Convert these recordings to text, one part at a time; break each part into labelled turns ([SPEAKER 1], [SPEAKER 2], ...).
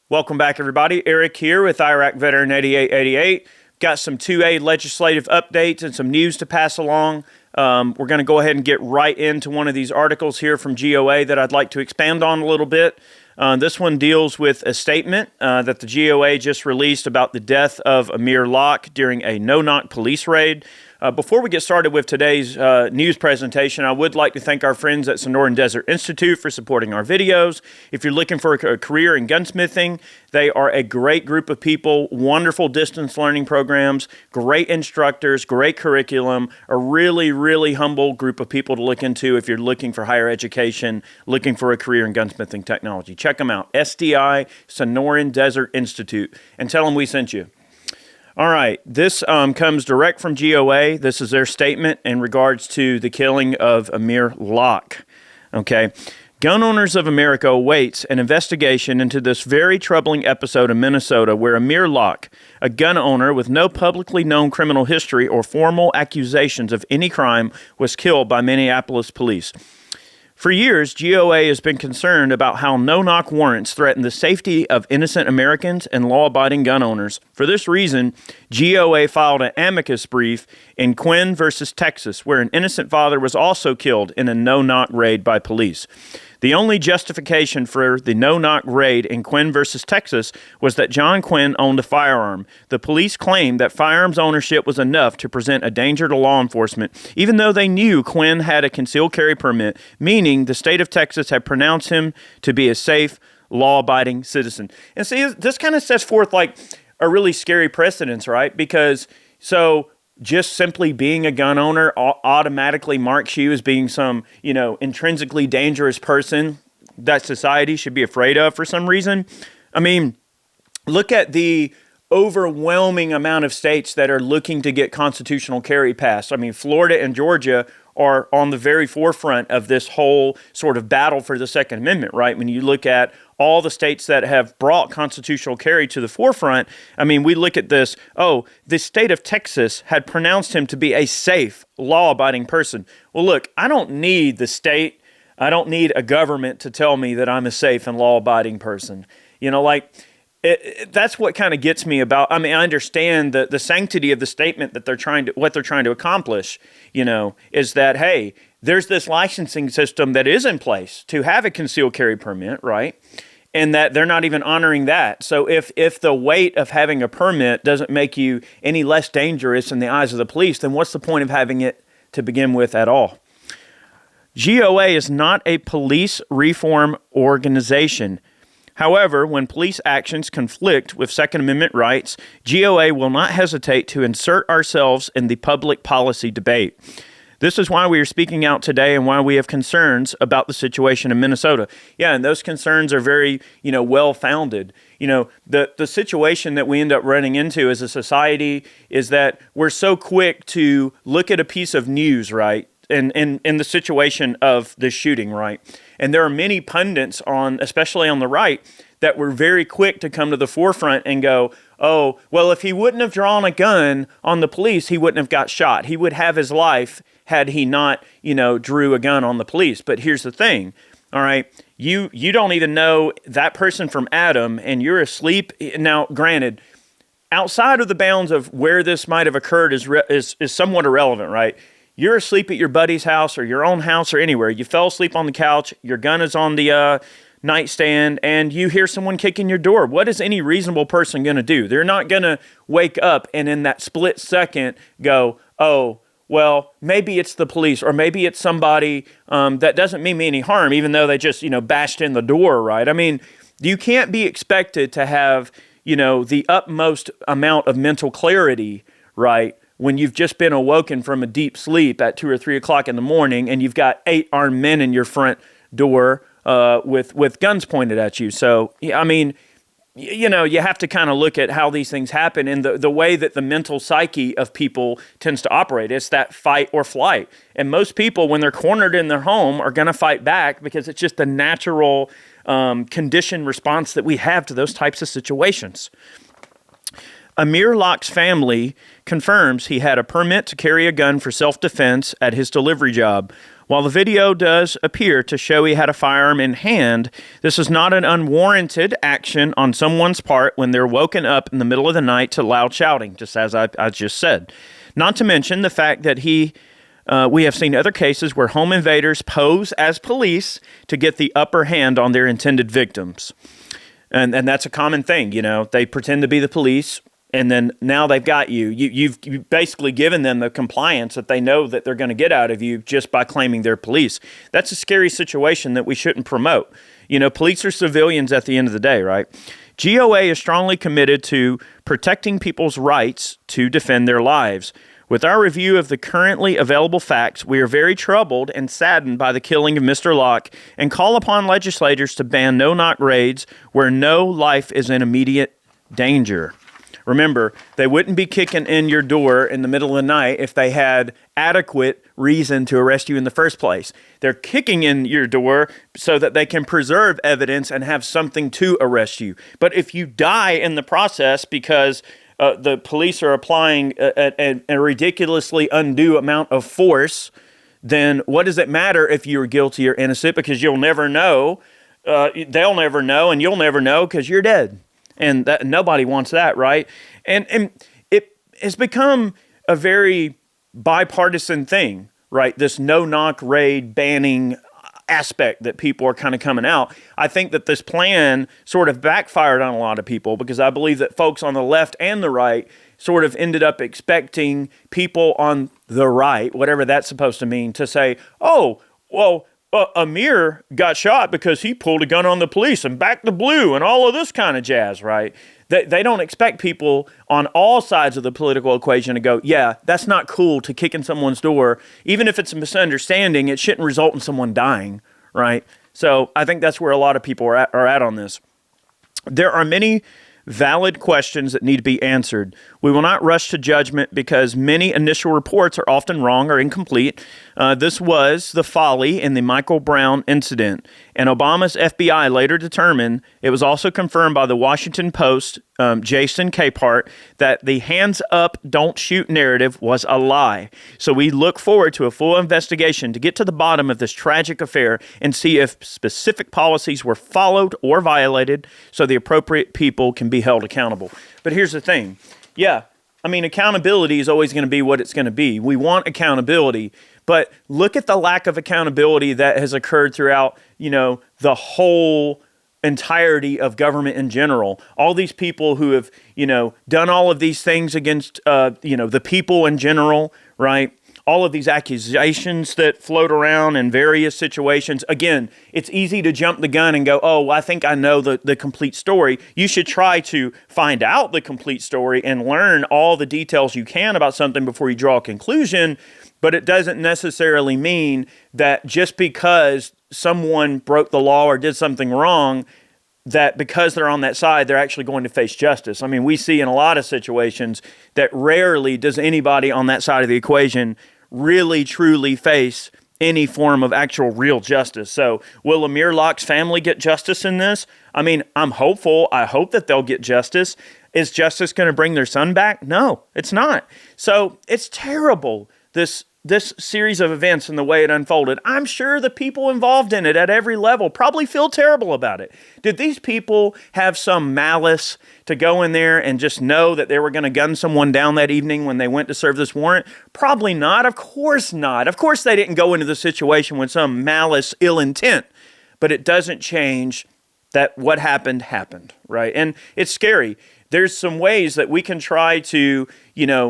[SPEAKER 1] Welcome back, everybody. Eric here with Iraq Veteran 8888. Got some 2A legislative updates and some news to pass along. We're going to go ahead and get right into one of these articles here from GOA that I'd like to expand on a little bit. This one deals with a statement that the GOA just released about the death of Amir Locke during a no-knock police raid. Before we get started with today's news presentation, I would like to thank our friends at Sonoran Desert Institute for supporting our videos. If you're looking for a career in gunsmithing, they are a great group of people, wonderful distance learning programs, great instructors, great curriculum, a really, really humble group of people to look into if you're looking for higher education, looking for a career in gunsmithing technology. Check them out, SDI, Sonoran Desert Institute, and tell them we sent you. All right, this comes direct from GOA. This is their statement in regards to the killing of Amir Locke. Okay, Gun Owners of America awaits an investigation into this very troubling episode in Minnesota where Amir Locke, a gun owner with no publicly known criminal history or formal accusations of any crime, was killed by Minneapolis police. For years, GOA has been concerned about how no-knock warrants threaten the safety of innocent Americans and law-abiding gun owners. For this reason, GOA filed an amicus brief in Quinn versus Texas, where an innocent father was also killed in a no-knock raid by police. The only justification for the no-knock raid in Quinn versus Texas was that John Quinn owned a firearm. The police claimed that firearms ownership was enough to present a danger to law enforcement, even though they knew Quinn had a concealed carry permit, meaning the state of Texas had pronounced him to be a safe, law-abiding citizen. And see, this kind of sets forth like a really scary precedence, right? Because just simply being a gun owner automatically marks you as being some, intrinsically dangerous person that society should be afraid of for some reason. I mean, look at the overwhelming amount of states that are looking to get constitutional carry passed. I mean, Florida and Georgia are on the very forefront of this whole sort of battle for the Second Amendment, right? When you look at all the states that have brought constitutional carry to the forefront, I mean, we look at this, the state of Texas had pronounced him to be a safe, law-abiding person. Well, look, I don't need the state, I don't need a government to tell me that I'm a safe and law-abiding person. That's what kind of gets me about. I mean, I understand the sanctity of the statement that what they're trying to accomplish, is that, hey, there's this licensing system that is in place to have a concealed carry permit, right? And that they're not even honoring that. So if the weight of having a permit doesn't make you any less dangerous in the eyes of the police, then what's the point of having it to begin with at all? GOA is not a police reform organization. However, when police actions conflict with Second Amendment rights, GOA will not hesitate to insert ourselves in the public policy debate. This is why we are speaking out today and why we have concerns about the situation in Minnesota. Yeah, and those concerns are very, well-founded. The situation that we end up running into as a society is that we're so quick to look at a piece of news, right? In the situation of this shooting, right? And there are many pundits especially on the right, that were very quick to come to the forefront and go, oh, well, if he wouldn't have drawn a gun on the police, he wouldn't have got shot. He would have his life had he not, drew a gun on the police. But here's the thing, all right? You don't even know that person from Adam, and you're asleep. Now, granted, outside of the bounds of where this might have occurred is somewhat irrelevant, right? You're asleep at your buddy's house or your own house or anywhere. You fell asleep on the couch. Your gun is on the nightstand, and you hear someone kicking your door. What is any reasonable person going to do? They're not going to wake up and in that split second go, oh, well, maybe it's the police or maybe it's somebody that doesn't mean me any harm, even though they just, bashed in the door, right? I mean, you can't be expected to have, the utmost amount of mental clarity, right, when you've just been awoken from a deep sleep at 2 or 3 o'clock in the morning and you've got 8 armed men in your front door with guns pointed at you. So, I mean, you have to kind of look at how these things happen and the way that the mental psyche of people tends to operate. It's that fight or flight. And most people, when they're cornered in their home, are going to fight back because it's just the natural conditioned response that we have to those types of situations. Amir Locke's family confirms he had a permit to carry a gun for self-defense at his delivery job. While the video does appear to show he had a firearm in hand, this is not an unwarranted action on someone's part when they're woken up in the middle of the night to loud shouting, just as I just said. Not to mention the fact that we have seen other cases where home invaders pose as police to get the upper hand on their intended victims. And that's a common thing, They pretend to be the police, and then now they've got you. You've basically given them the compliance that they know that they're going to get out of you just by claiming they're police. That's a scary situation that we shouldn't promote. Police are civilians at the end of the day, right? GOA is strongly committed to protecting people's rights to defend their lives. With our review of the currently available facts, we are very troubled and saddened by the killing of Mr. Locke and call upon legislators to ban no-knock raids where no life is in immediate danger. Remember, they wouldn't be kicking in your door in the middle of the night if they had adequate reason to arrest you in the first place. They're kicking in your door so that they can preserve evidence and have something to arrest you. But if you die in the process because the police are applying a ridiculously undue amount of force, then what does it matter if you're guilty or innocent? Because you'll never know, they'll never know, and you'll never know because you're dead. And nobody wants that, right? And it has become a very bipartisan thing, right? This no-knock raid banning aspect that people are kind of coming out. I think that this plan sort of backfired on a lot of people because I believe that folks on the left and the right sort of ended up expecting people on the right, whatever that's supposed to mean, to say, oh, well, Amir got shot because he pulled a gun on the police and backed the blue and all of this kind of jazz, right? They don't expect people on all sides of the political equation to go, yeah, that's not cool to kick in someone's door. Even if it's a misunderstanding, it shouldn't result in someone dying, right? So I think that's where a lot of people are at on this. There are many valid questions that need to be answered. We will not rush to judgment because many initial reports are often wrong or incomplete. This was the folly in the Michael Brown incident, and Obama's FBI later determined, it was also confirmed by the Washington Post, Jason Capehart, that the hands up, don't shoot narrative was a lie. So we look forward to a full investigation to get to the bottom of this tragic affair and see if specific policies were followed or violated so the appropriate people can be held accountable. But here's the thing. Yeah, I mean, accountability is always going to be what it's going to be. We want accountability, but look at the lack of accountability that has occurred throughout, the whole entirety of government in general. All these people who have, done all of these things against, the people in general, right? All of these accusations that float around in various situations. Again, it's easy to jump the gun and go, oh, I think I know the complete story. You should try to find out the complete story and learn all the details you can about something before you draw a conclusion. But it doesn't necessarily mean that just because someone broke the law or did something wrong, that because they're on that side, they're actually going to face justice. I mean, we see in a lot of situations that rarely does anybody on that side of the equation really, truly face any form of actual real justice. So will Amir Locke's family get justice in this? I mean, I'm hopeful. I hope that they'll get justice. Is justice going to bring their son back? No, it's not. So it's terrible, this series of events and the way it unfolded. I'm sure the people involved in it at every level probably feel terrible about it. Did these people have some malice to go in there and just know that they were going to gun someone down that evening when they went to serve this warrant? Probably not. Of course not. Of course they didn't go into the situation with some malice, ill intent. But it doesn't change that what happened, right? And it's scary. There's some ways that we can try to,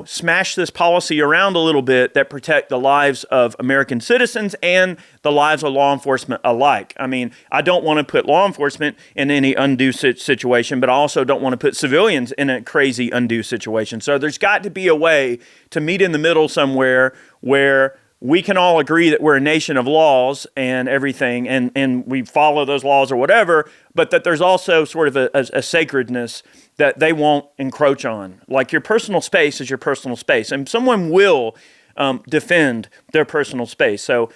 [SPEAKER 1] smash this policy around a little bit that protect the lives of American citizens and the lives of law enforcement alike. I mean, I don't want to put law enforcement in any undue situation, but I also don't want to put civilians in a crazy undue situation. So there's got to be a way to meet in the middle somewhere where we can all agree that we're a nation of laws and everything, and we follow those laws or whatever, but that there's also sort of a sacredness that they won't encroach on. Like your personal space is your personal space. And someone will defend their personal space. So,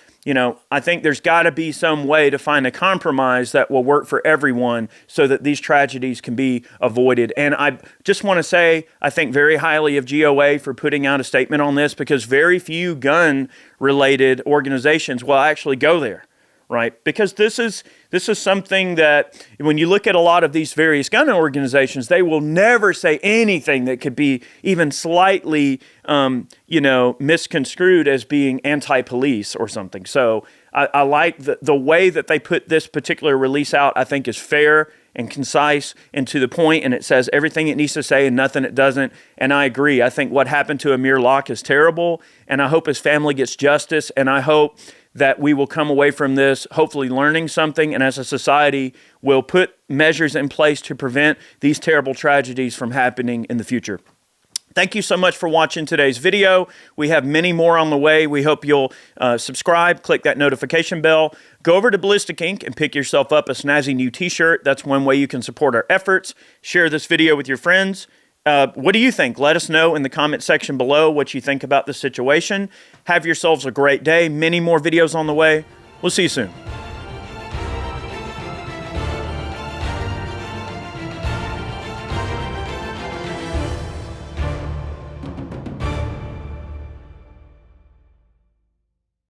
[SPEAKER 1] I think there's got to be some way to find a compromise that will work for everyone so that these tragedies can be avoided. And I just want to say, I think very highly of GOA for putting out a statement on this, because very few gun-related organizations will actually go there. Right? Because this is something that when you look at a lot of these various gun organizations, they will never say anything that could be even slightly, misconstrued as being anti-police or something. So I like the way that they put this particular release out. I think is fair and concise and to the point, and it says everything it needs to say and nothing it doesn't. And I agree. I think what happened to Amir Locke is terrible, and I hope his family gets justice, and I hope that we will come away from this hopefully learning something, and as a society will put measures in place to prevent these terrible tragedies from happening in the future. Thank you so much for watching today's video. We have many more on the way. We hope you'll subscribe, click that notification bell, go over to Ballistic Ink and pick yourself up a snazzy new t-shirt. That's one way you can support our efforts. Share this video with your friends. What do you think? Let us know in the comment section below what you think about the situation. Have yourselves a great day. Many more videos on the way. We'll see you soon.